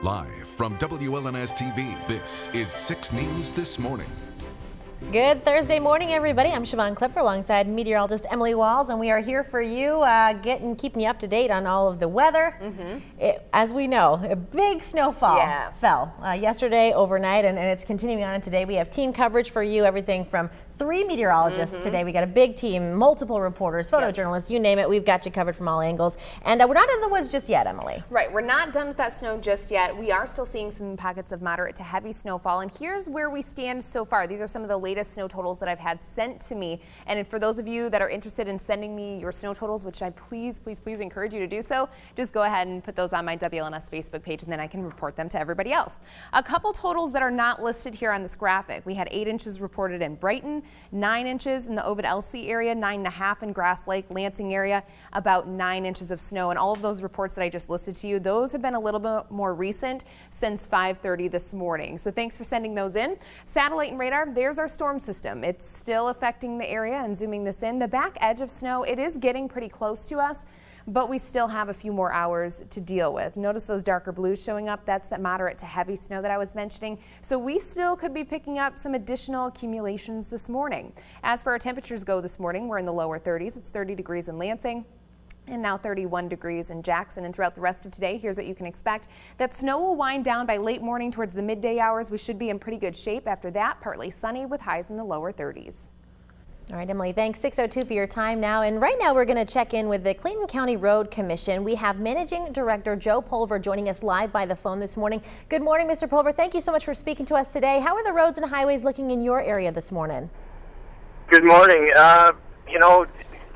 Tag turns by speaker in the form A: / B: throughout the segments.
A: Live from WLNS TV, this is 6 News This Morning.
B: Good Thursday morning, everybody. I'm Siobhan Clipper alongside meteorologist Emily Walls, and we are here for you, keeping you up to date on all of the weather. As we know, a big snowfall fell yesterday overnight, and it's continuing on today. We have team coverage for you, everything from 3 meteorologists today. We got a big team, multiple reporters, photojournalists, you name it. We've got you covered from all angles. And we're not in the woods just yet, Emily.
C: Right, we're not done with that snow just yet. We are still seeing some pockets of moderate to heavy snowfall. And here's where we stand so far. These are some of the latest snow totals that I've had sent to me. And for those of you that are interested in sending me your snow totals, which I please encourage you to do so, just go ahead and put those on my WLNS Facebook page, and then I can report them to everybody else. A couple totals that are not listed here on this graphic. We had 8 inches reported in Brighton, 9 inches in the Ovid-LC area, 9.5 in Grass Lake, Lansing area, about 9 inches of snow. And all of those reports that I just listed to you, those have been a little bit more recent since 5:30 this morning. So thanks for sending those in. Satellite and radar, there's our storm system. It's still affecting the area, and zooming this in, the back edge of snow, it is getting pretty close to us, but we still have a few more hours to deal with. Notice those darker blues showing up. That's that moderate to heavy snow that I was mentioning. So we still could be picking up some additional accumulations this morning. As for our temperatures go this morning, we're in the lower 30s. It's 30 degrees in Lansing, and now 31 degrees in Jackson. And throughout the rest of today, here's what you can expect. That snow will wind down by late morning towards the midday hours. We should be in pretty good shape after that. Partly sunny with highs in the lower 30s.
B: All right, Emily, thanks. 6:02 for your time now. And right now we're going to check in with the Clayton County Road Commission. We have Managing Director Joe Pulver joining us live by the phone this morning. Good morning, Mr. Pulver. Thank you so much for speaking to us today. How are the roads and highways looking in your area this morning?
D: Good morning.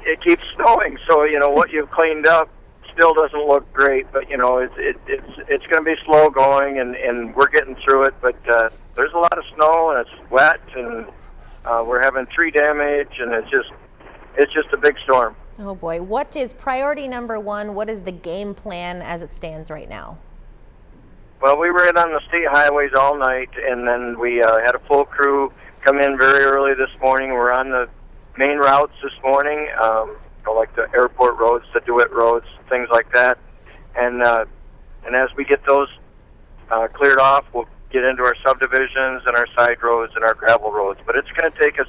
D: It keeps snowing, so what you've cleaned up still doesn't look great. But it's going to be slow going, and we're getting through it. But there's a lot of snow, and it's wet, and we're having tree damage, and it's just a big storm.
B: Oh boy, what is priority number one? What is the game plan as it stands right now?
D: Well, we were in on the state highways all night, and then we had a full crew come in very early this morning. We're on the main routes this morning, like the airport roads, the DeWitt roads, things like that. And as we get those cleared off, we'll get into our subdivisions and our side roads and our gravel roads. But it's going to take us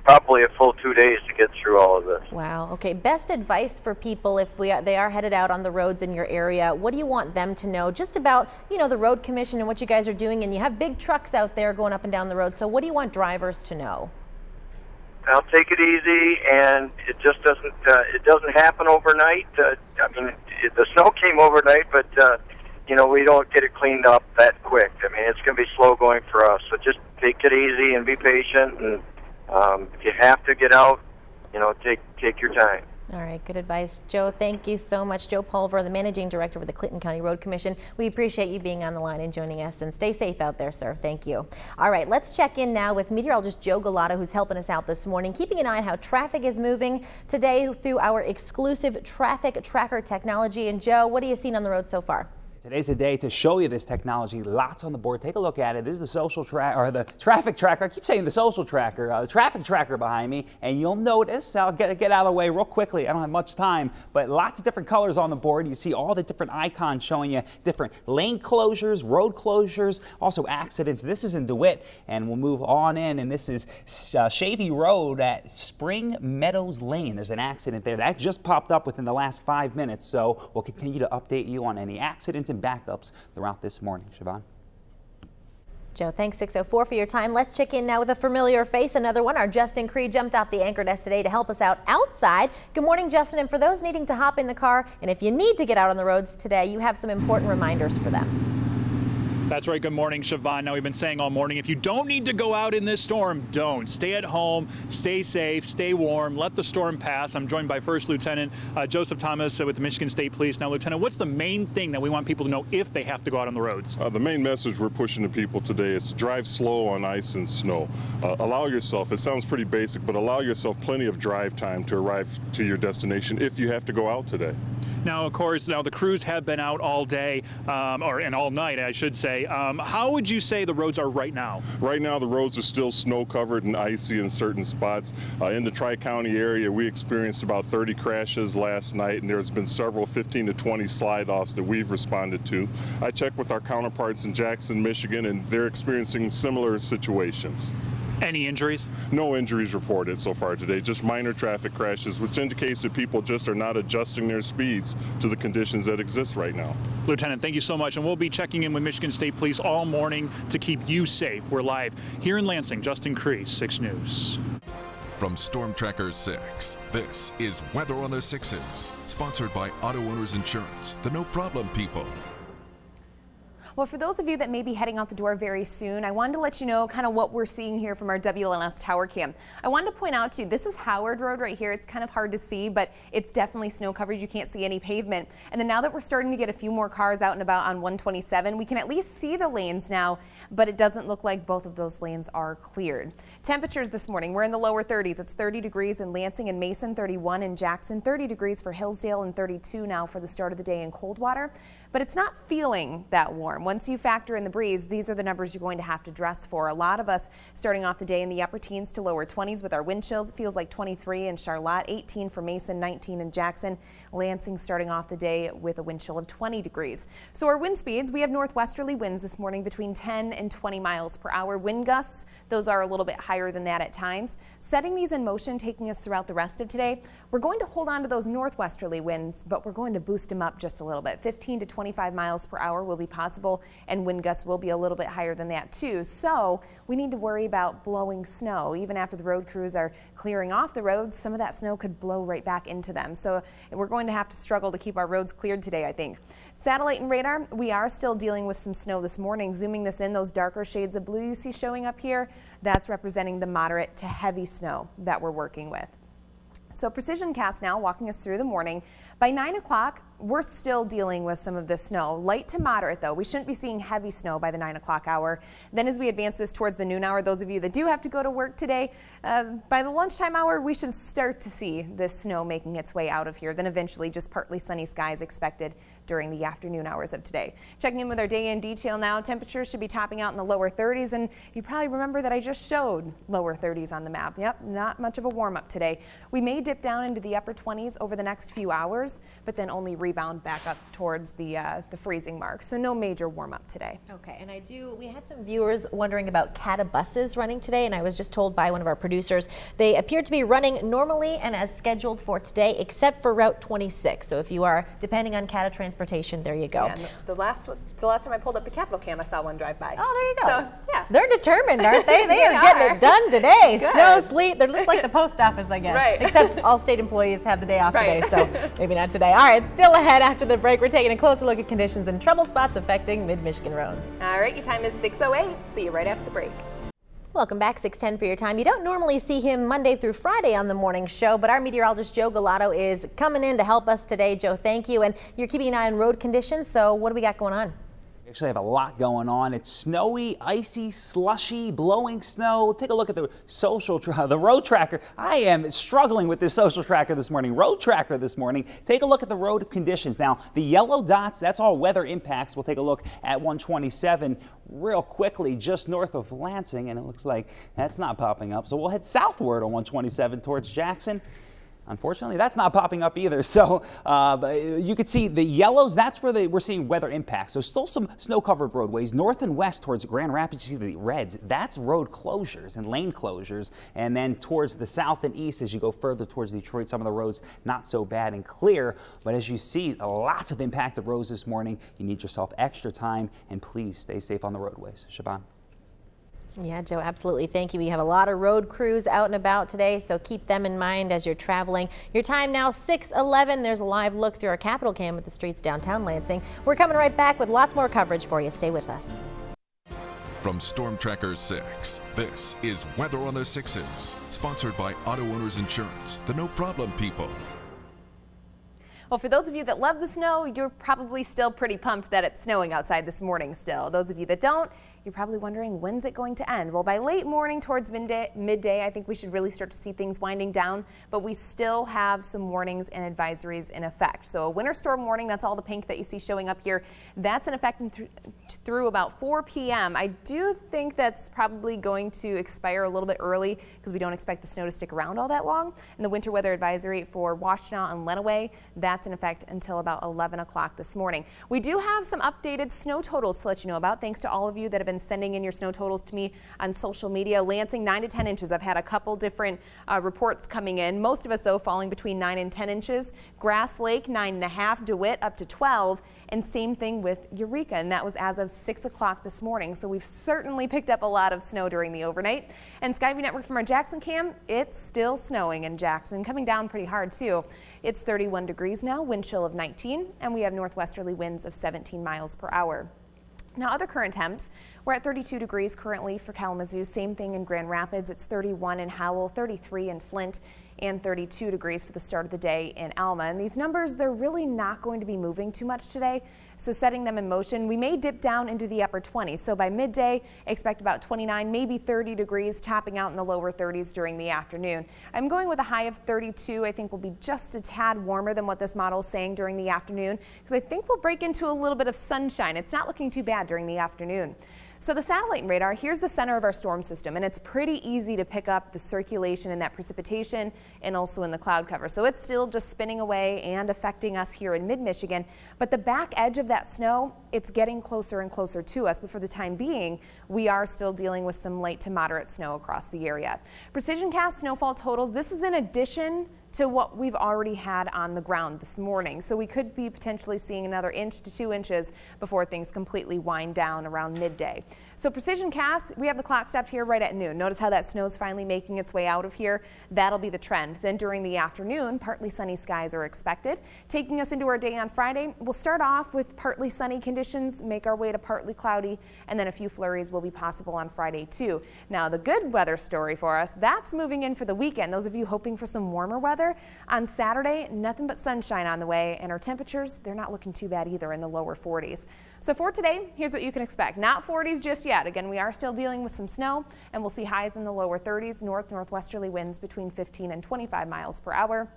D: probably a full 2 days to get through all of this.
B: Wow. Okay. Best advice for people if they are headed out on the roads in your area. What do you want them to know just about, the road commission and what you guys are doing? And you have big trucks out there going up and down the road. So what do you want drivers to know?
D: I'll take it easy, and it just doesn't happen overnight. The snow came overnight, but we don't get it cleaned up that quick. It's going to be slow going for us. So just take it easy and be patient. And if you have to get out, take your time.
B: All right, good advice. Joe, thank you so much. Joe Pulver, the Managing Director of the Clayton County Road Commission. We appreciate you being on the line and joining us, and stay safe out there, sir. Thank you. All right, let's check in now with meteorologist Joe Galata, who's helping us out this morning, keeping an eye on how traffic is moving today through our exclusive traffic tracker technology. And Joe, what are you seeing on the road so far?
E: Today's the day to show you this technology. Lots on the board. Take a look at it. This is the social the traffic tracker. I keep saying the social tracker, the traffic tracker behind me, and you'll notice. I'll get out of the way real quickly. I don't have much time, but lots of different colors on the board. You see all the different icons showing you different lane closures, road closures, also accidents. This is in DeWitt, and we'll move on in, and this is Shavy Road at Spring Meadows Lane. There's an accident there that just popped up within the last 5 minutes, so we'll continue to update you on any accidents and backups throughout this morning. Siobhan.
B: Joe, thanks. 6:04 for your time. Let's check in now with a familiar face. Another one. Our Justin Creed jumped off the anchor desk today to help us out outside. Good morning, Justin. And for those needing to hop in the car, and if you need to get out on the roads today, you have some important reminders for them.
F: That's right. Good morning, Siobhan. Now, we've been saying all morning, if you don't need to go out in this storm, don't. Stay at home, stay safe, stay warm, let the storm pass. I'm joined by First Lieutenant Joseph Thomas with the Michigan State Police. Now, Lieutenant, what's the main thing that we want people to know if they have to go out on the roads?
G: The main message we're pushing to people today is to drive slow on ice and snow. Allow yourself, it sounds pretty basic, but allow yourself plenty of drive time to arrive to your destination if you have to go out today.
F: Now, of course, the crews have been out all day, and all night, I should say. How would you say the roads are right now?
G: Right now, the roads are still snow-covered and icy in certain spots. In the Tri-County area, we experienced about 30 crashes last night, and there's been several 15 to 20 slide-offs that we've responded to. I checked with our counterparts in Jackson, Michigan, and they're experiencing similar situations.
F: Any injuries?
G: No injuries reported so far today, just minor traffic crashes, which indicates that people just are not adjusting their speeds to the conditions that exist right now.
F: Lieutenant, thank you so much, and we'll be checking in with Michigan State Police all morning to keep you safe. We're live here in Lansing. Justin Crease, 6 News.
A: From Storm Tracker 6, this is Weather on the 6s, sponsored by Auto Owners Insurance, the no problem people.
C: Well, for those of you that may be heading out the door very soon, I wanted to let you know kind of what we're seeing here from our WLNS tower cam. I wanted to point out to you, this is Howard Road right here. It's kind of hard to see, but it's definitely snow covered. You can't see any pavement. And then now that we're starting to get a few more cars out and about on 127, we can at least see the lanes now, but it doesn't look like both of those lanes are cleared. Temperatures this morning, we're in the lower 30s. It's 30 degrees in Lansing and Mason, 31 in Jackson, 30 degrees for Hillsdale, and 32 now for the start of the day in Coldwater. But it's not feeling that warm. Once you factor in the breeze, these are the numbers you're going to have to dress for. A lot of us starting off the day in the upper teens to lower 20s with our wind chills. It feels like 23 in Charlotte, 18 for Mason, 19 in Jackson. Lansing starting off the day with a wind chill of 20 degrees. So our wind speeds, we have northwesterly winds this morning between 10 and 20 miles per hour. Wind gusts, those are a little bit higher than that at times. Setting these in motion, taking us throughout the rest of today, we're going to hold on to those northwesterly winds, but we're going to boost them up just a little bit. 15 to 25 miles per hour will be possible, and wind gusts will be a little bit higher than that too. So we need to worry about blowing snow. Even after the road crews are clearing off the roads, some of that snow could blow right back into them. So we're going to have to struggle to keep our roads cleared today, I think. Satellite and radar, we are still dealing with some snow this morning. Zooming this in, those darker shades of blue you see showing up here, that's representing the moderate to heavy snow that we're working with. So Precision Cast now walking us through the morning. By 9 o'clock, we're still dealing with some of this snow. Light to moderate, though. We shouldn't be seeing heavy snow by the 9 o'clock hour. Then as we advance this towards the noon hour, those of you that do have to go to work today, by the lunchtime hour, we should start to see this snow making its way out of here. Then eventually just partly sunny skies expected during the afternoon hours of today. Checking in with our day in detail now. Temperatures should be topping out in the lower 30s, and you probably remember that I just showed lower 30s on the map. Yep, not much of a warm up today. We may dip down into the upper 20s over the next few hours, but then only rebound back up towards the freezing mark. So no major warm up today.
B: Okay, and we had some viewers wondering about CATA buses running today, and I was just told by one of our producers they appear to be running normally and as scheduled for today, except for Route 26. So if you are depending on CATA transportation, there you go.
C: Yeah, the last time I pulled up the Capitol cam, I saw one drive by.
B: Oh, there you go.
C: So, yeah.
B: They're determined, aren't they? They are getting it done today.
C: Good.
B: Snow, sleet, they're just like the post office, I guess.
C: Right.
B: Except all state employees have the day off
C: Right.
B: today, so maybe not today. All right, still ahead after the break. We're taking a closer look at conditions and trouble spots affecting mid-Michigan roads.
C: All right, your time is 6:08. See you right after the break.
B: Welcome back, 6:10 for your time. You don't normally see him Monday through Friday on the morning show, but our meteorologist Joe Galato is coming in to help us today. Joe, thank you. And you're keeping an eye on road conditions, so what do we got going on?
E: We actually have a lot going on. It's snowy, icy, slushy, blowing snow. Take a look at the road tracker. I am struggling with this social tracker this morning. Road tracker this morning. Take a look at the road conditions. Now, the yellow dots, that's all weather impacts. We'll take a look at 127 real quickly just north of Lansing, and it looks like that's not popping up. So we'll head southward on 127 towards Jackson. Unfortunately, that's not popping up either. So you could see the yellows, that's where we're seeing weather impacts. So still some snow-covered roadways. North and west towards Grand Rapids, you see the reds. That's road closures and lane closures. And then towards the south and east, as you go further towards Detroit, some of the roads not so bad and clear. But as you see, lots of impacted roads this morning. You need yourself extra time, and please stay safe on the roadways. Siobhan.
B: Yeah, Joe, absolutely. Thank you. We have a lot of road crews out and about today, so keep them in mind as you're traveling. Your time now, 6:11. There's a live look through our Capitol cam at the streets downtown Lansing. We're coming right back with lots more coverage for you. Stay with us.
A: From Storm Tracker 6, this is Weather on the 6s, sponsored by Auto Owners Insurance, the no problem people.
C: Well, for those of you that love the snow, you're probably still pretty pumped that it's snowing outside this morning still. Those of you that don't, you're probably wondering, when's it going to end? Well, by late morning towards midday, I think we should really start to see things winding down, but we still have some warnings and advisories in effect. So a winter storm warning, that's all the pink that you see showing up here, that's in effect through about 4 p.m. I do think that's probably going to expire a little bit early because we don't expect the snow to stick around all that long. And the winter weather advisory for Washtenaw and Lenawee, that's in effect until about 11 o'clock this morning. We do have some updated snow totals to let you know about, thanks to all of you that have been sending in your snow totals to me on social media. Lansing, 9 to 10 inches. I've had a couple different reports coming in. Most of us, though, falling between 9 and 10 inches. Grass Lake, 9.5. DeWitt, up to 12. And same thing with Eureka, and that was as of 6 o'clock this morning. So we've certainly picked up a lot of snow during the overnight. And Skyview Network from our Jackson cam, it's still snowing in Jackson, coming down pretty hard too. It's 31 degrees now, wind chill of 19, and we have northwesterly winds of 17 miles per hour. Now, other current temps, we're at 32 degrees currently for Kalamazoo. Same thing in Grand Rapids. It's 31 in Howell, 33 in Flint, and 32 degrees for the start of the day in Alma. And these numbers, they're really not going to be moving too much today. So setting them in motion, we may dip down into the upper 20s. So by midday, expect about 29, maybe 30 degrees, topping out in the lower 30s during the afternoon. I'm going with a high of 32. I think will be just a tad warmer than what this model is saying during the afternoon, because I think we'll break into a little bit of sunshine. It's not looking too bad during the afternoon. So the satellite and radar, here's the center of our storm system, and it's pretty easy to pick up the circulation and that precipitation and also in the cloud cover. So it's still just spinning away and affecting us here in mid-Michigan. But the back edge of that snow, it's getting closer and closer to us. But for the time being, we are still dealing with some light to moderate snow across the area. Precision cast snowfall totals, this is in addition to what we've already had on the ground this morning. So we could be potentially seeing another inch to 2 inches before things completely wind down around midday. So precision cast, we have the clock stopped here right at noon. Notice how that snow is finally making its way out of here. That'll be the trend. Then during the afternoon, partly sunny skies are expected. Taking us into our day on Friday, we'll start off with partly sunny conditions, make our way to partly cloudy, and then a few flurries will be possible on Friday too. Now the good weather story for us, that's moving in for the weekend. Those of you hoping for some warmer weather, on Saturday, nothing but sunshine on the way, and our temperatures, they're not looking too bad either, in the lower 40s. So for today, here's what you can expect. Not 40s just yet. Again, we are still dealing with some snow, and we'll see highs in the lower 30s, northwesterly winds between 15 and 25 miles per hour.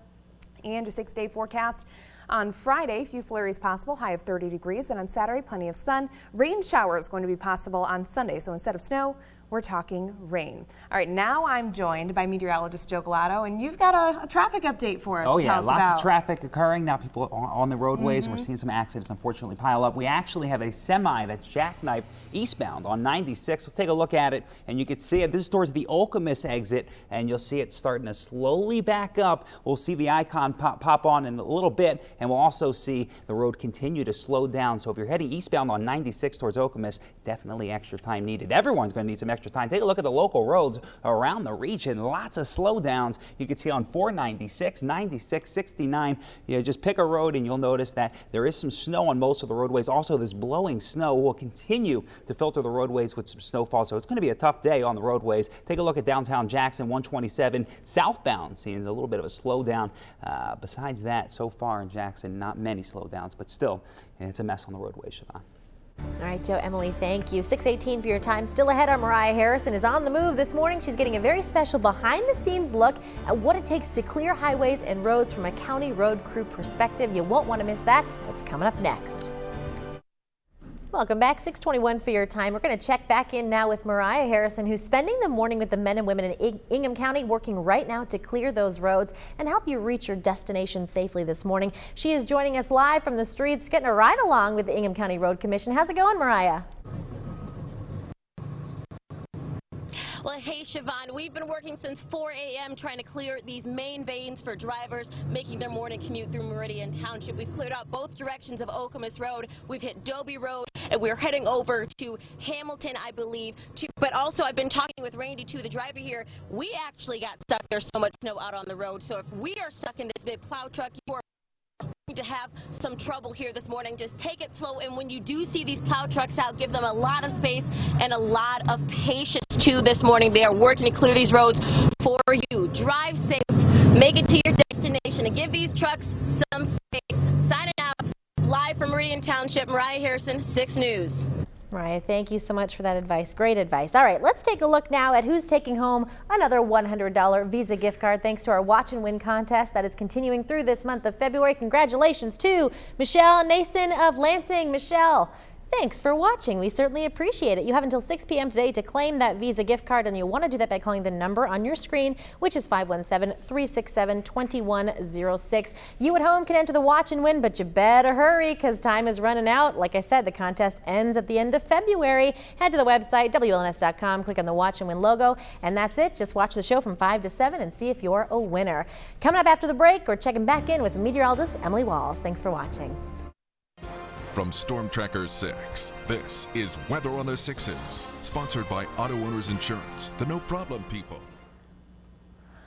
C: And your 6-day forecast. On Friday, a few flurries possible, high of 30 degrees. Then on Saturday, plenty of sun. Rain shower is going to be possible on Sunday. So instead of snow, we're talking rain. All right, now I'm joined by meteorologist Joe Galato, and you've got a traffic update for us.
E: Oh yeah, lots of traffic occurring now. People on the roadways, and we're seeing some accidents unfortunately pile up. We actually have a semi that's jackknifed eastbound on 96. Let's take a look at it, and you can see it. This is towards the Okemos exit, and you'll see it starting to slowly back up. We'll see the icon pop on in a little bit, and we'll also see the road continue to slow down. So if you're heading eastbound on 96 towards Okemos, definitely extra time needed. Everyone's going to need some extra time. Take a look at the local roads around the region. Lots of slowdowns. You can see on 496, 96, 69. You just pick a road and you'll notice that there is some snow on most of the roadways. Also, this blowing snow will continue to filter the roadways with some snowfall. So it's going to be a tough day on the roadways. Take a look at downtown Jackson, 127 southbound, seeing a little bit of a slowdown. Besides that, so far in Jackson, not many slowdowns, but still, it's a mess on the roadways, Siobhan.
B: All right, Joe, Emily, thank you. 6:18 for your time. Still ahead, our Mariah Harrison is on the move this morning. She's getting a very special behind-the-scenes look at what it takes to clear highways and roads from a county road crew perspective. You won't want to miss that. It's coming up next. Welcome back. 6:21 for your time. We're going to check back in now with Mariah Harrison, who's spending the morning with the men and women in Ingham County, working right now to clear those roads and help you reach your destination safely this morning. She is joining us live from the streets, getting a ride along with the Ingham County Road Commission. How's it going, Mariah?
H: Well, hey, Siobhan, we've been working since 4 a.m. trying to clear these main veins for drivers making their morning commute through Meridian Township. We've cleared out both directions of Okemos Road. We've hit Dobie Road, and we're heading over to Hamilton, I believe. But also, I've been talking with Randy, too, the driver here. We actually got stuck. There's so much snow out on the road. So if we are stuck in this big plow truck, you are going to have some trouble here this morning. Just take it slow, and when you do see these plow trucks out, give them a lot of space and a lot of patience too this morning. They are working to clear these roads for you. Drive safe, make it to your destination, and give these trucks some space. Meridian Township, Mariah Harrison, 6 News.
B: Mariah, thank you so much for that advice. Great advice. All right, let's take a look now at who's taking home another $100 Visa gift card thanks to our Watch and Win contest that is continuing through this month of February. Congratulations to Michelle Nason of Lansing. Michelle, thanks for watching. We certainly appreciate it. You have until 6 p.m. today to claim that Visa gift card, and you'll want to do that by calling the number on your screen, which is 517-367-2106. You at home can enter the Watch and Win, but you better hurry because time is running out. Like I said, the contest ends at the end of February. Head to the website, WLNS.com, click on the Watch and Win logo, and that's it. Just watch the show from 5 to 7 and see if you're a winner. Coming up after the break, we're checking back in with meteorologist Emily Walls. Thanks for watching.
A: From Storm Tracker 6, this is Weather on the Sixes, sponsored by Auto Owners Insurance, the no problem people.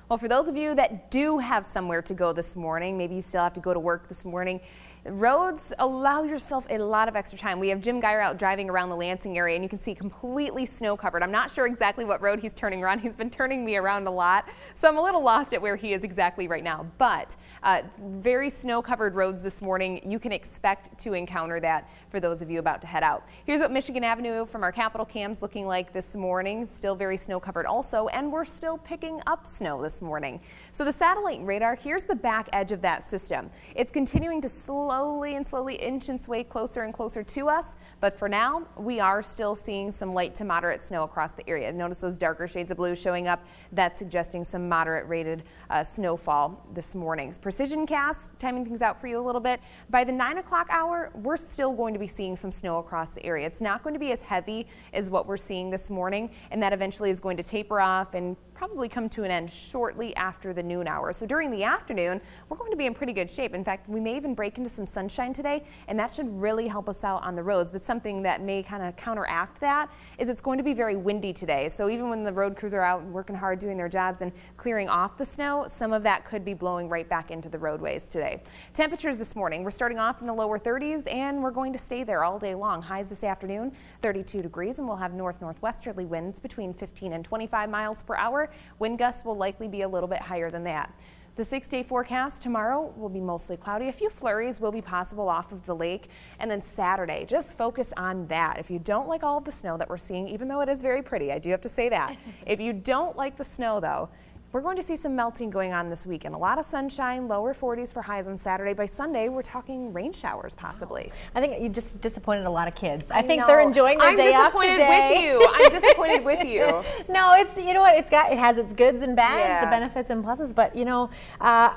C: Well, for those of you that do have somewhere to go this morning, maybe you still have to go to work this morning, roads allow yourself a lot of extra time. We have Jim Geyer out driving around the Lansing area, and you can see completely snow covered. I'm not sure exactly what road he's turning around. He's been turning me around a lot, so I'm a little lost at where he is exactly right now. But very snow covered roads this morning. You can expect to encounter that for those of you about to head out. Here's what Michigan Avenue from our Capitol cams looking like this morning. Still very snow covered also, and we're still picking up snow this morning. So the satellite radar, here's the back edge of that system. It's continuing to slowly inch its way closer and closer to us, but for now we are still seeing some light to moderate snow across the area. Notice those darker shades of blue showing up. That's suggesting some moderate rated snowfall this morning. Precision cast, timing things out for you a little bit. By the 9 o'clock hour, we're still going to be seeing some snow across the area. It's not going to be as heavy as what we're seeing this morning, and that eventually is going to taper off and probably come to an end shortly after the noon hour. So during the afternoon, we're going to be in pretty good shape. In fact, we may even break into some sunshine today, and that should really help us out on the roads. But something that may kind of counteract that is it's going to be very windy today. So even when the road crews are out and working hard doing their jobs and clearing off the snow, some of that could be blowing right back into the roadways today. Temperatures this morning, we're starting off in the lower 30s, and we're going to stay there all day long. Highs this afternoon, 32 degrees, and we'll have north-northwesterly winds between 15 and 25 miles per hour. Wind gusts will likely be a little bit higher than that. The 6-day forecast tomorrow will be mostly cloudy. A few flurries will be possible off of the lake. And then Saturday, just focus on that. If you don't like all of the snow that we're seeing, even though it is very pretty, I do have to say that. If you don't like the snow though, we're going to see some melting going on this weekend. A lot of sunshine, lower 40s for highs on Saturday. By Sunday, we're talking rain showers possibly.
B: I think you just disappointed a lot of kids. I think they're enjoying their day off today.
C: I'm disappointed with you.
B: No, it's, you know what, it has its goods and bads, the benefits and pluses, but you know,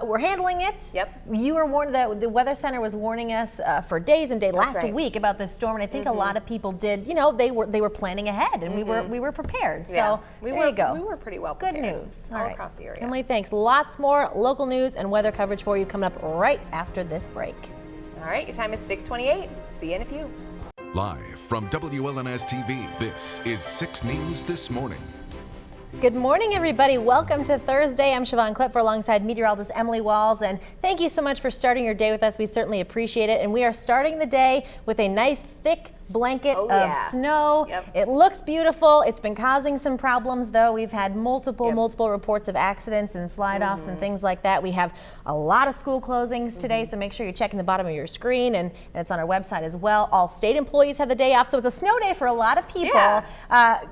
B: we're handling it.
C: Yep.
B: You were warned, the Weather Center was warning us for days and days last week about this storm, and I think a lot of people did, you know, they were planning ahead, and we were prepared. So there you go.
C: We were pretty well prepared.
B: Good news.
C: All right. Across the area.
B: Emily, thanks. Lots more local news and weather coverage for you coming up right after this break.
C: All right, your time is 6:28. See you in a few.
A: Live from WLNS TV, this is 6 News This Morning.
B: Good morning, everybody. Welcome to Thursday. I'm Siobhan Klipfer alongside meteorologist Emily Walls, and thank you so much for starting your day with us. We certainly appreciate it, and we are starting the day with a nice thick blanket of snow. It looks beautiful. It's been causing some problems though. We've had multiple reports of accidents and slide offs and things like that. We have a lot of school closings today, so make sure you're checking the bottom of your screen, and it's on our website as well. All state employees have the day off, so it's a snow day for a lot of people.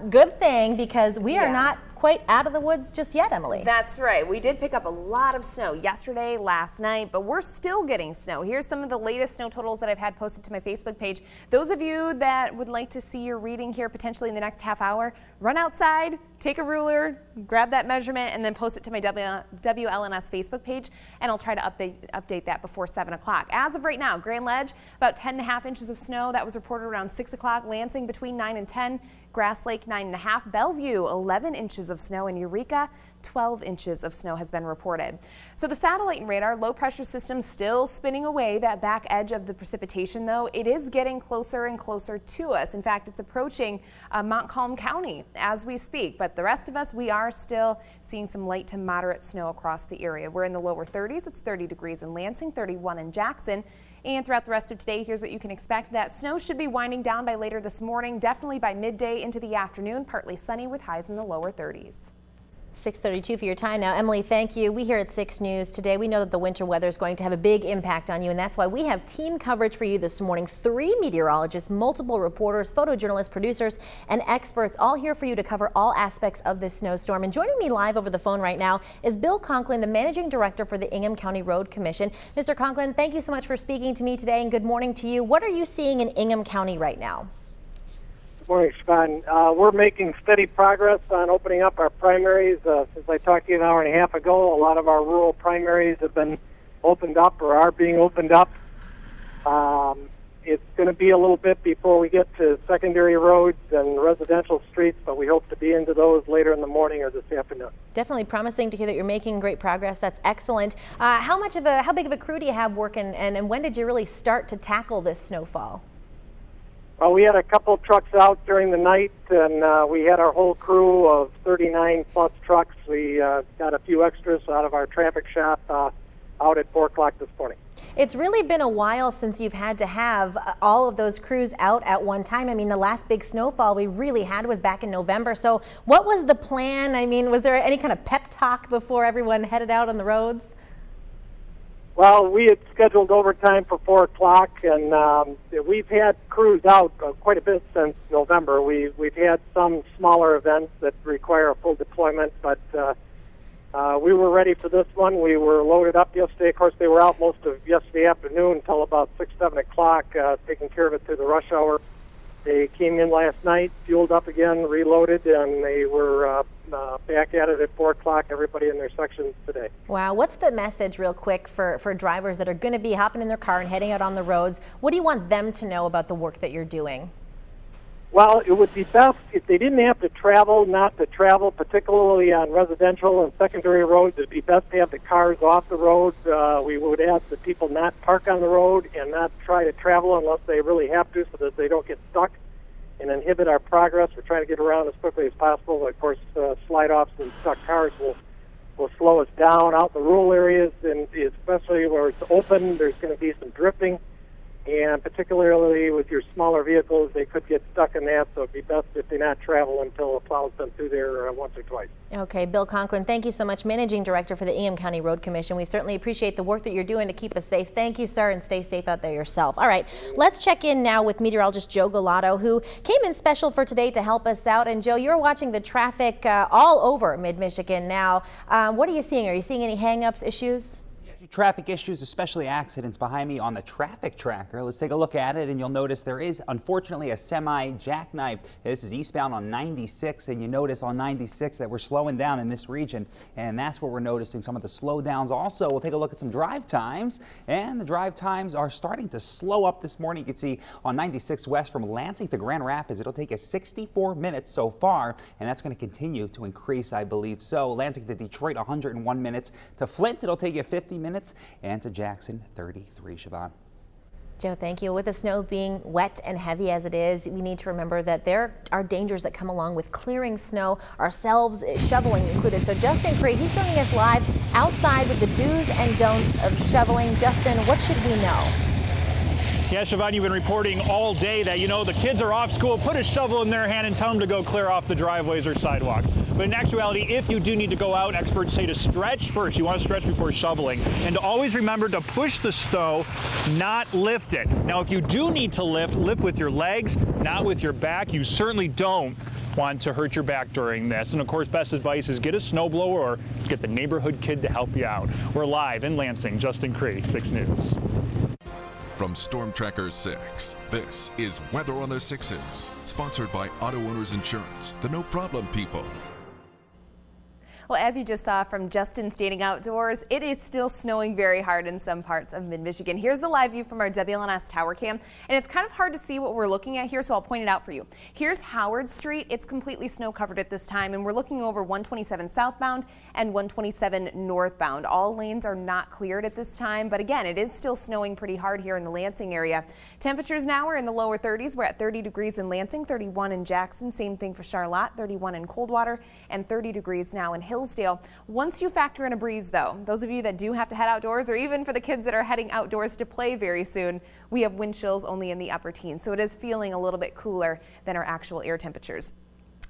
B: Good thing, because we are not quite out of the woods just yet, Emily.
C: That's right. We did pick up a lot of snow yesterday, last night, but we're still getting snow. Here's some of the latest snow totals that I've had posted to my Facebook page. Those of you that would like to see your reading here potentially in the next half hour, run outside, take a ruler, grab that measurement, and then post it to my WLNS Facebook page, and I'll try to update that before 7 o'clock. As of right now, Grand Ledge, about 10.5 inches of snow. That was reported around 6 o'clock. Lansing, between 9 and 10. Grass Lake, 9.5. Bellevue, 11 inches of snow. And Eureka, 12 inches of snow has been reported. So the satellite and radar low pressure system still spinning away that back edge of the precipitation, though. It is getting closer and closer to us. In fact, it's approaching Montcalm County as we speak. But the rest of us, we are still seeing some light to moderate snow across the area. We're in the lower 30s. It's 30 degrees in Lansing, 31 in Jackson. And throughout the rest of today, here's what you can expect. That snow should be winding down by later this morning, definitely by midday into the afternoon. Partly sunny with highs in the lower 30s.
B: 6:32 for your time now. Emily, thank you. We here at 6 News today, we know that the winter weather is going to have a big impact on you, and that's why we have team coverage for you this morning. 3 meteorologists, multiple reporters, photojournalists, producers, and experts all here for you to cover all aspects of this snowstorm. And joining me live over the phone right now is Bill Conklin, the managing director for the Ingham County Road Commission. Mr. Conklin, thank you so much for speaking to me today, and good morning to you. What are you seeing in Ingham County right now?
I: Good morning, Siobhan. We're making steady progress on opening up our primaries. Since I talked to you an hour and a half ago, a lot of our rural primaries have been opened up or are being opened up. It's going to be a little bit before we get to secondary roads and residential streets, but we hope to be into those later in the morning or this afternoon.
B: Definitely promising to hear that you're making great progress. That's excellent. How big of a crew do you have working, and when did you really start to tackle this snowfall?
I: Well, we had a couple trucks out during the night, and we had our whole crew of 39 plus trucks. We got a few extras out of our traffic shop out at 4 o'clock this morning.
B: It's really been a while since you've had to have all of those crews out at one time. I mean, the last big snowfall we really had was back in November. So what was the plan? I mean, was there any kind of pep talk before everyone headed out on the roads?
I: Well, we had scheduled overtime for 4 o'clock, and we've had crews out quite a bit since November. We've had some smaller events that require a full deployment, but we were ready for this one. We were loaded up yesterday. Of course, they were out most of yesterday afternoon until about 6, 7 o'clock, taking care of it through the rush hour. They came in last night, fueled up again, reloaded, and they were back at it at 4 o'clock, everybody in their sections today.
B: Wow. What's the message real quick for drivers that are going to be hopping in their car and heading out on the roads? What do you want them to know about the work that you're doing?
I: Well, it would be best if they didn't have to travel, not to travel, particularly on residential and secondary roads. It'd be best to have the cars off the road. We would ask that people not park on the road and not try to travel unless they really have to, so that they don't get stuck and inhibit our progress. We're trying to get around as quickly as possible. Of course, slide-offs and stuck cars will slow us down out in the rural areas, and especially where it's open, there's going to be some drifting. And particularly with your smaller vehicles, they could get stuck in that, so it'd be best if they not travel until a plow's been through there once or twice.
B: Okay, Bill Conklin, thank you so much, Managing Director for the Ingham County Road Commission. We certainly appreciate the work that you're doing to keep us safe. Thank you, sir, and stay safe out there yourself. All right, let's check in now with meteorologist Joe Galato, who came in special for today to help us out. And Joe, you're watching the traffic all over mid-Michigan now. What are you seeing? Are you seeing any hang-ups, issues?
E: Traffic issues, especially accidents behind me on the traffic tracker. Let's take a look at it, and you'll notice there is unfortunately a semi jackknife. This is eastbound on 96, and you notice on 96 that we're slowing down in this region, and that's where we're noticing some of the slowdowns. Also, we'll take a look at some drive times, and the drive times are starting to slow up this morning. You can see on 96 west from Lansing to Grand Rapids, it'll take us 64 minutes so far, and that's going to continue to increase, I believe. So Lansing to Detroit, 101 minutes. To Flint, it'll take you 50 minutes. And to Jackson, 33, Siobhan.
B: Joe, thank you. With the snow being wet and heavy as it is, we need to remember that there are dangers that come along with clearing snow, ourselves shoveling included. So Justin Cree, he's joining us live outside with the do's and don'ts of shoveling. Justin, what should we know?
F: Yeah, Siobhan, you've been reporting all day that, the kids are off school, put a shovel in their hand and tell them to go clear off the driveways or sidewalks. But in actuality, if you do need to go out, experts say to stretch first. You want to stretch before shoveling. And to always remember to push the snow, not lift it. Now, if you do need to lift with your legs, not with your back. You certainly don't want to hurt your back during this. And of course, best advice is get a snowblower or get the neighborhood kid to help you out. We're live in Lansing. Justin Cree, 6 News.
A: From Storm Tracker 6, this is Weather on the Sixes, sponsored by Auto Owners Insurance, the no problem people.
C: Well, as you just saw from Justin standing outdoors, it is still snowing very hard in some parts of mid-Michigan. Here's the live view from our WLNS tower cam, and it's kind of hard to see what we're looking at here, so I'll point it out for you. Here's Howard Street. It's completely snow covered at this time, and we're looking over 127 southbound and 127 northbound. All lanes are not cleared at this time, but again, it is still snowing pretty hard here in the Lansing area. Temperatures now are in the lower 30s. We're at 30 degrees in Lansing, 31 in Jackson, same thing for Charlotte, 31 in Coldwater, and 30 degrees now in Hillsdale. Once you factor in a breeze, though, those of you that do have to head outdoors, or even for the kids that are heading outdoors to play very soon, we have wind chills only in the upper teens, so it is feeling a little bit cooler than our actual air temperatures.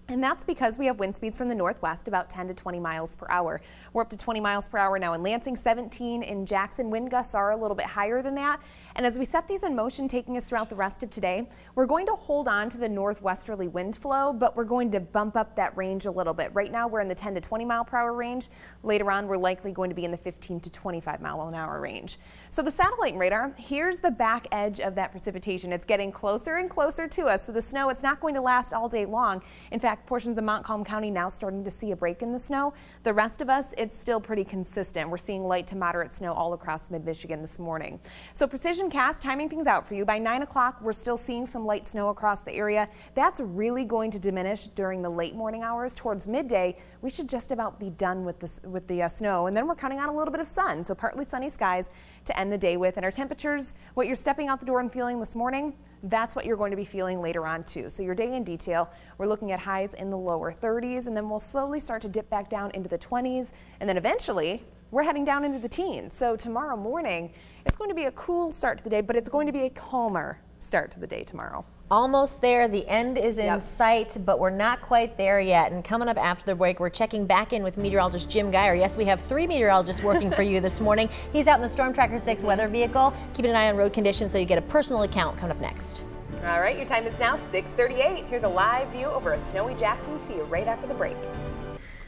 C: And that's because we have wind speeds from the northwest about 10 to 20 miles per hour. We're up to 20 miles per hour now in Lansing, 17 in Jackson. Wind gusts are a little bit higher than that. And as we set these in motion, taking us throughout the rest of today, we're going to hold on to the northwesterly wind flow, but we're going to bump up that range a little bit. Right now, we're in the 10 to 20 mile per hour range. Later on, we're likely going to be in the 15 to 25 mile an hour range. So the satellite and radar, here's the back edge of that precipitation. It's getting closer and closer to us. So the snow, it's not going to last all day long. In fact, portions of Montcalm County now starting to see a break in the snow. The rest of us, it's still pretty consistent. We're seeing light to moderate snow all across mid-Michigan this morning. So precision cast, timing things out for you. By 9 o'clock, we're still seeing some light snow across the area. That's really going to diminish during the late morning hours. Towards midday, we should just about be done with the snow. And then we're counting on a little bit of sun. So partly sunny skies to end the day with. And our temperatures, what you're stepping out the door and feeling this morning, that's what you're going to be feeling later on too. So your day in detail, we're looking at highs in the lower 30s, and then we'll slowly start to dip back down into the 20s. And then eventually we're heading down into the teens. So tomorrow morning, it's going to be a cool start to the day, but it's going to be a calmer start to the day tomorrow.
B: Almost there. The end is in sight, but we're not quite there yet. And coming up after the break, we're checking back in with meteorologist Jim Geyer. Yes, we have 3 meteorologists working for you this morning. He's out in the Storm Tracker 6 weather vehicle, keeping an eye on road conditions so you get a personal account coming up next.
C: All right, your time is now 6:38. Here's a live view over a snowy Jackson. See you right after the break.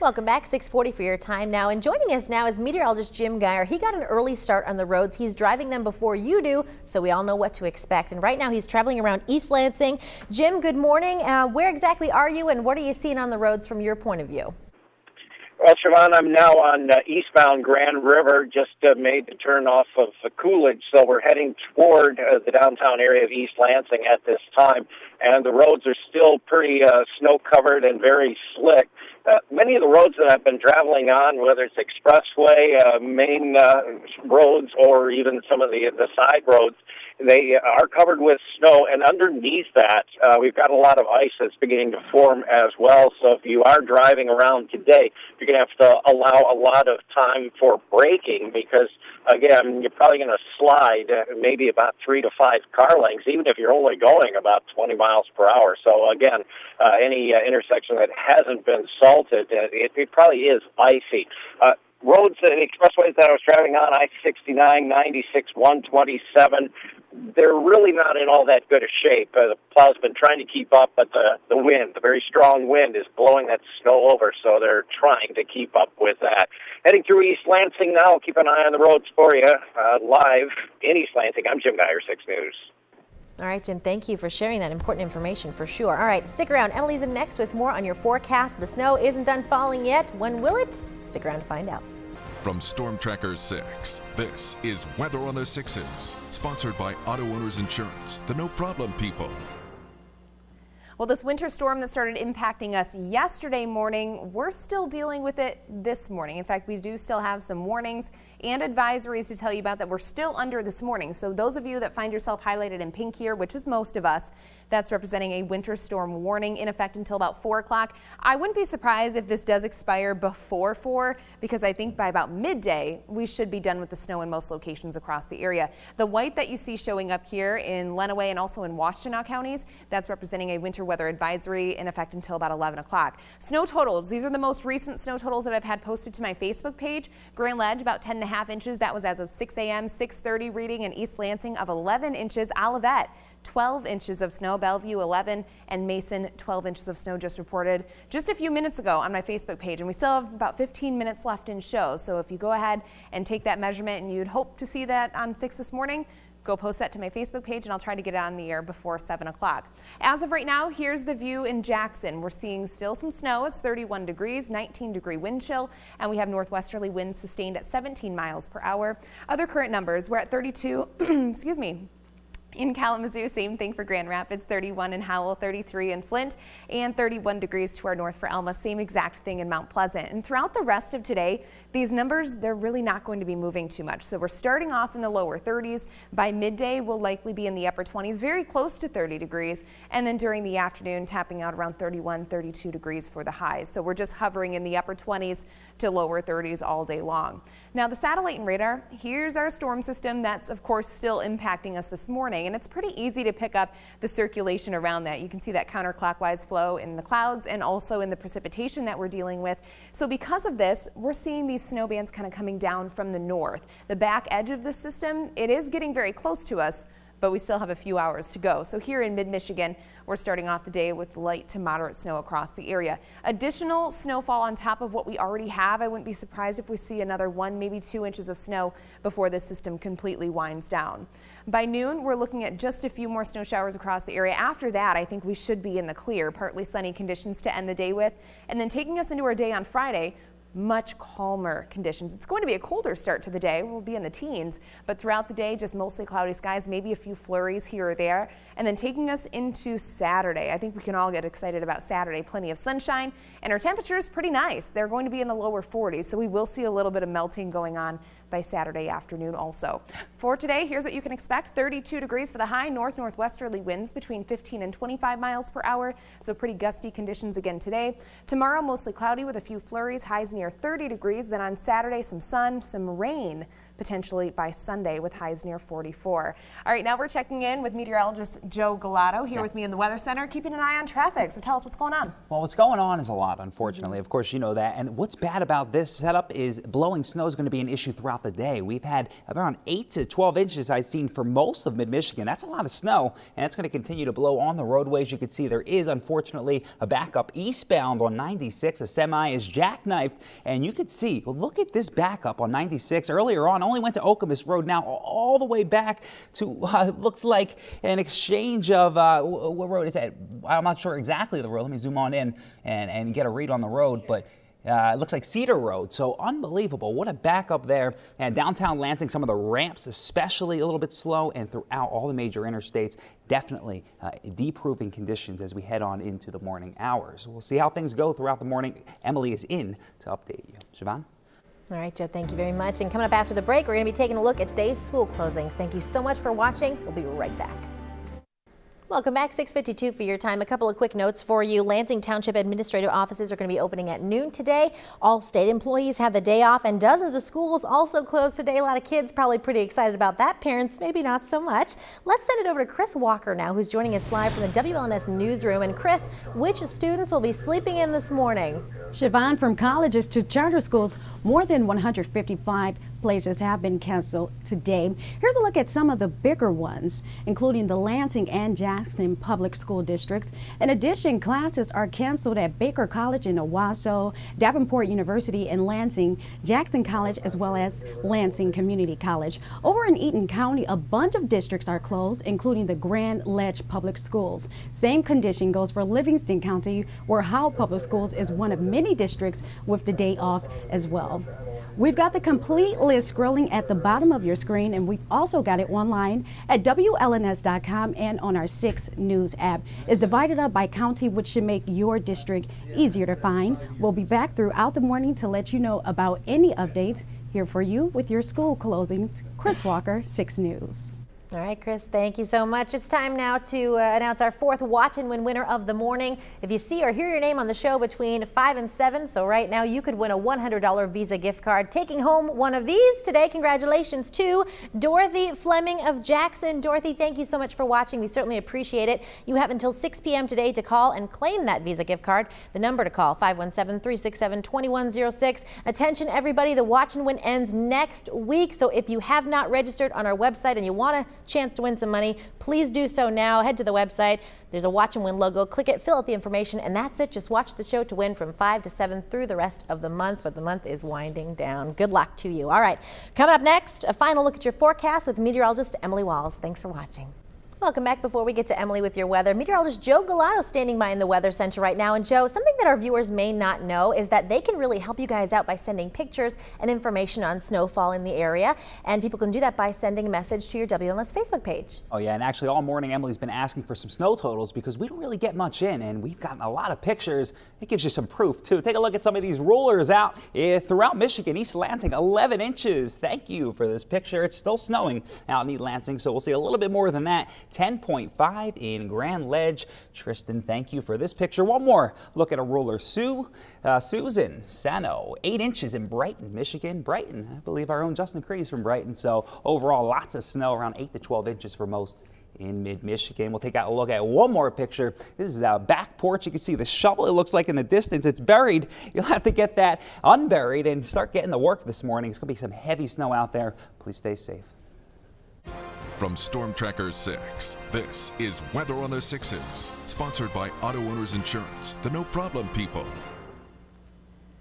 B: Welcome back, 6:40 for your time now. And joining us now is meteorologist Jim Geyer. He got an early start on the roads. He's driving them before you do, so we all know what to expect. And right now he's traveling around East Lansing. Jim, good morning. Where exactly are you and what are you seeing on the roads from your point of view?
J: Well, Siobhan, I'm now on eastbound Grand River, just made the turn off of Coolidge, so we're heading toward the downtown area of East Lansing at this time, and the roads are still pretty snow-covered and very slick. Many of the roads that I've been traveling on, whether it's expressway, main roads, or even some of the side roads, they are covered with snow, and underneath that, we've got a lot of ice that's beginning to form as well. So if you are driving around today, you're going to have to allow a lot of time for braking because, again, you're probably going to slide maybe about 3 to 5 car lengths, even if you're only going about 20 miles per hour. So, again, any intersection that hasn't been salted, it probably is icy. Roads, expressways that I was traveling on, I-69, 96, 127, they're really not in all that good a shape. The plow's been trying to keep up, but the wind, the very strong wind, is blowing that snow over, so they're trying to keep up with that. Heading through East Lansing now, keep an eye on the roads for you. Live in East Lansing, I'm Jim Geyer, 6 News.
B: All right, Jim, thank you for sharing that important information for sure. All right, stick around. Emily's in next with more on your forecast. The snow isn't done falling yet. When will it? Stick around to find out.
A: From Storm Tracker 6, this is Weather on the Sixes, sponsored by Auto Owners Insurance, the no problem people.
C: Well, this winter storm that started impacting us yesterday morning, we're still dealing with it this morning. In fact, we do still have some warnings and advisories to tell you about that we're still under this morning. So those of you that find yourself highlighted in pink here, which is most of us, that's representing a winter storm warning in effect until about 4 o'clock. I wouldn't be surprised if this does expire before 4 because I think by about midday we should be done with the snow in most locations across the area. The white that you see showing up here in Lenawee and also in Washtenaw counties, that's representing a winter weather advisory in effect until about 11 o'clock. Snow totals, these are the most recent snow totals that I've had posted to my Facebook page. Grand Ledge about 10.5 inches, that was as of 6 a.m., 6:30 reading in East Lansing of 11 inches. Olivet, 12 inches of snow, Bellevue 11, and Mason 12 inches of snow just reported just a few minutes ago on my Facebook page. And we still have about 15 minutes left in show. So if you go ahead and take that measurement and you'd hope to see that on 6 this morning, go post that to my Facebook page and I'll try to get it on the air before 7 o'clock. As of right now, here's the view in Jackson. We're seeing still some snow. It's 31 degrees, 19-degree wind chill, and we have northwesterly winds sustained at 17 miles per hour. Other current numbers, we're at 32, excuse me. In Kalamazoo, same thing for Grand Rapids, 31 in Howell, 33 in Flint, and 31 degrees to our north for Elma. Same exact thing in Mount Pleasant. And throughout the rest of today, these numbers, they're really not going to be moving too much. So we're starting off in the lower 30s. By midday, we'll likely be in the upper 20s, very close to 30 degrees. And then during the afternoon, tapping out around 31, 32 degrees for the highs. So we're just hovering in the upper 20s to lower 30s all day long. Now the satellite and radar, here's our storm system that's of course still impacting us this morning. and it's pretty easy to pick up the circulation around that. You can see that counterclockwise flow in the clouds and also in the precipitation that we're dealing with. So because of this, we're seeing these snow bands kind of coming down from the north. The back edge of the system, it is getting very close to us, but we still have a few hours to go. So here in mid-Michigan, we're starting off the day with light to moderate snow across the area. Additional snowfall on top of what we already have. I wouldn't be surprised if we see another 1, maybe 2 inches of snow before this system completely winds down. By noon, we're looking at just a few more snow showers across the area. After that, I think we should be in the clear, partly sunny conditions to end the day with. And then taking us into our day on Friday, much calmer conditions. It's going to be a colder start to the day. We'll be in the teens, but throughout the day, just mostly cloudy skies, maybe a few flurries here or there. And then taking us into Saturday, I think we can all get excited about Saturday. Plenty of sunshine, and our temperature is pretty nice. They're going to be in the lower 40s, so we will see a little bit of melting going on by Saturday afternoon also. For today, here's what you can expect. 32 degrees for the high, northwesterly winds between 15 and 25 miles per hour, so pretty gusty conditions again today. Tomorrow, mostly cloudy with a few flurries, highs near 30 degrees. Then on Saturday, some sun, some rain potentially by Sunday with highs near 44. All right, now we're checking in with meteorologist Joe Galato here with me in the Weather Center, keeping an eye on traffic. So tell us what's going on.
E: Well, what's going on is a lot, unfortunately. Of course, you know that. And what's bad about this setup is blowing snow is going to be an issue throughout the day. We've had around 8 to 12 inches I've seen for most of mid-Michigan. That's a lot of snow, and it's going to continue to blow on the roadways. You can see there is, unfortunately, a backup eastbound on 96. A semi is jackknifed, and you can see, well, look at this backup on 96. Earlier on, only went to Okemos Road, now all the way back to looks like an exchange of what road is that? I'm not sure exactly the road. Let me zoom on in and get a read on the road, but it looks like Cedar Road. So unbelievable. What a backup there. And downtown Lansing, some of the ramps especially a little bit slow, and throughout all the major interstates, definitely deproving conditions as we head on into the morning hours. We'll see how things go throughout the morning. Emily is in to update you. Siobhan?
B: All right, Joe, thank you very much. And coming up after the break, we're going to be taking a look at today's school closings. Thank you so much for watching. We'll be right back. Welcome back, 6:52 for your time. A couple of quick notes for you. Lansing Township administrative offices are going to be opening at noon today. All state employees have the day off, and dozens of schools also closed today. A lot of kids probably pretty excited about that. Parents, maybe not so much. Let's send it over to Chris Walker now, who's joining us live from the WLNS newsroom. And Chris, which students will be sleeping in this morning?
K: Siobhan, from colleges to charter schools, more than 155 places have been canceled today. Here's a look at some of the bigger ones, including the Lansing and Jackson public school districts. In addition, classes are canceled at Baker College in Owasso, Davenport University in Lansing, Jackson College, as well as Lansing Community College. Over in Eaton County, a bunch of districts are closed, including the Grand Ledge Public Schools. Same condition goes for Livingston County, where Howell Public Schools is one of many districts with the day off as well. We've got the complete list scrolling at the bottom of your screen, and we've also got it online at WLNS.com and on our 6 News app. It's divided up by county, which should make your district easier to find. We'll be back throughout the morning to let you know about any updates. Here for you with your school closings, Chris Walker, 6 News.
B: All right, Chris, thank you so much. It's time now to announce our 4th Watch and Win winner of the morning. If you see or hear your name on the show between 5 and 7, so right now you could win a $100 Visa gift card. Taking home one of these today, congratulations to Dorothy Fleming of Jackson. Dorothy, thank you so much for watching. We certainly appreciate it. You have until 6 p.m. today to call and claim that Visa gift card. The number to call, 517-367-2106. Attention, everybody, the Watch and Win ends next week, so if you have not registered on our website and you want to chance to win some money, please do so now. Head to the website. There's a Watch and Win logo. Click it, fill out the information, and that's it. Just watch the show to win from 5 to 7 through the rest of the month, but the month is winding down. Good luck to you. All right, coming up next, a final look at your forecast with meteorologist Emily Walls. Thanks for watching. Welcome back. Before we get to Emily with your weather, meteorologist Joe Galato standing by in the Weather Center right now. And Joe, something that our viewers may not know is that they can really help you guys out by sending pictures and information on snowfall in the area. And people can do that by sending a message to your WLNS Facebook page. Oh yeah, and actually all morning Emily's been asking for some snow totals because we don't really get much in, and we've gotten a lot of pictures. It gives you some proof too. Take a look at some of these rulers out throughout Michigan. East Lansing, 11 inches. Thank you for this picture. It's still snowing out in East Lansing, so we'll see a little bit more than that. 10.5 in Grand Ledge. Tristan, thank you for this picture. One more look at a ruler. Susan Sano, 8 inches in Brighton, Michigan. Brighton, I believe our own Justin Crees from Brighton. So overall, lots of snow, around 8 to 12 inches for most
E: in mid-Michigan. We'll take a look at one more picture. This is our back porch. You can see the shovel, it looks like in the distance. It's buried. You'll have to get that unburied and start getting to work this morning. It's going to be some heavy snow out there. Please stay safe.
A: From Storm Tracker 6, this is Weather on the Sixes, sponsored by Auto Owners Insurance, the no problem people.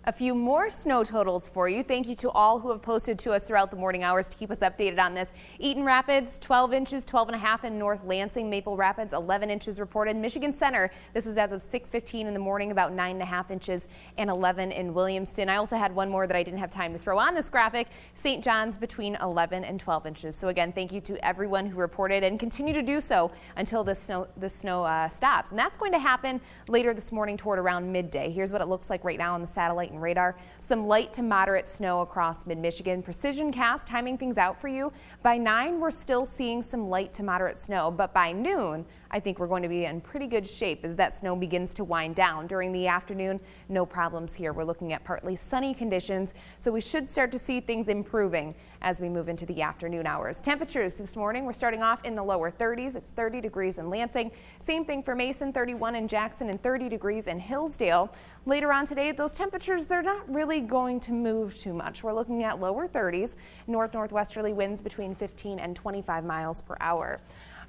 C: A few more snow totals for you. Thank you to all who have posted to us throughout the morning hours to keep us updated on this. Eaton Rapids, 12 inches, 12.5 in North Lansing. Maple Rapids, 11 inches reported. Michigan Center, this was as of 6:15 in the morning, about 9.5 inches and 11 in Williamston. I also had one more that I didn't have time to throw on this graphic. St. John's between 11 and 12 inches. So again, thank you to everyone who reported and continue to do so until the snow stops. And that's going to happen later this morning toward around midday. Here's what it looks like right now on the satellite and radar. Some light to moderate snow across mid-Michigan. Precision cast timing things out for you. By 9, we're still seeing some light to moderate snow, but by noon, I think we're going to be in pretty good shape as that snow begins to wind down. During the afternoon, no problems here. We're looking at partly sunny conditions, so we should start to see things improving as we move into the afternoon hours. Temperatures this morning, we're starting off in the lower 30s. It's 30 degrees in Lansing. Same thing for Mason, 31 in Jackson, and 30 degrees in Hillsdale. Later on today, those temperatures, they're not really going to move too much. We're looking at lower 30s, north-northwesterly winds between 15 and 25 miles per hour.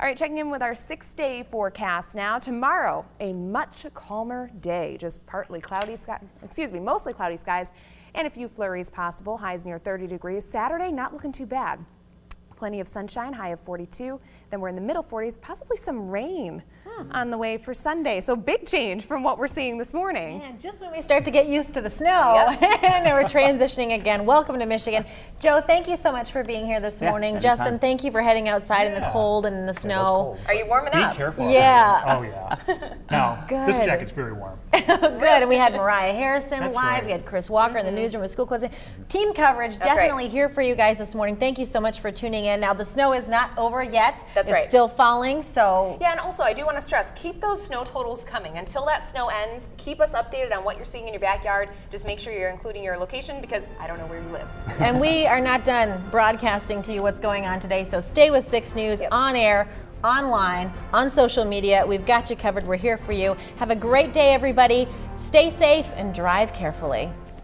C: All right, checking in with our 6-day forecast now. Tomorrow, a much calmer day, just partly cloudy sky, mostly cloudy skies and a few flurries possible, highs near 30 degrees. Saturday, not looking too bad. Plenty of sunshine, high of 42. Then we're in the middle 40s, possibly some rain on the way for Sunday. So big change from what we're seeing this morning.
B: And just when we start to get used to the snow, and we're transitioning again. Welcome to Michigan. Joe, thank you so much for being here this morning.
E: Anytime.
B: Justin, thank you for heading outside in the cold and in the snow.
C: Are you warming up?
L: Be careful.
B: Yeah.
L: Oh, yeah. No,
B: Good.
L: this jacket's very warm.
B: Good. And we had Mariah Harrison
L: That's
B: live.
L: right.
B: We had Chris Walker in the newsroom with school closing. Team coverage definitely here for you guys this morning. Thank you so much for tuning in. Now, the snow is not over yet.
C: That's
B: it's still falling, so.
C: Yeah, and also I do want to stress, keep those snow totals coming. Until that snow ends, keep us updated on what you're seeing in your backyard. Just make sure you're including your location because I don't know where you live.
B: And we are not done broadcasting to you what's going on today, so stay with 6 News on air, online, on social media. We've got you covered. We're here for you. Have a great day, everybody. Stay safe and drive carefully.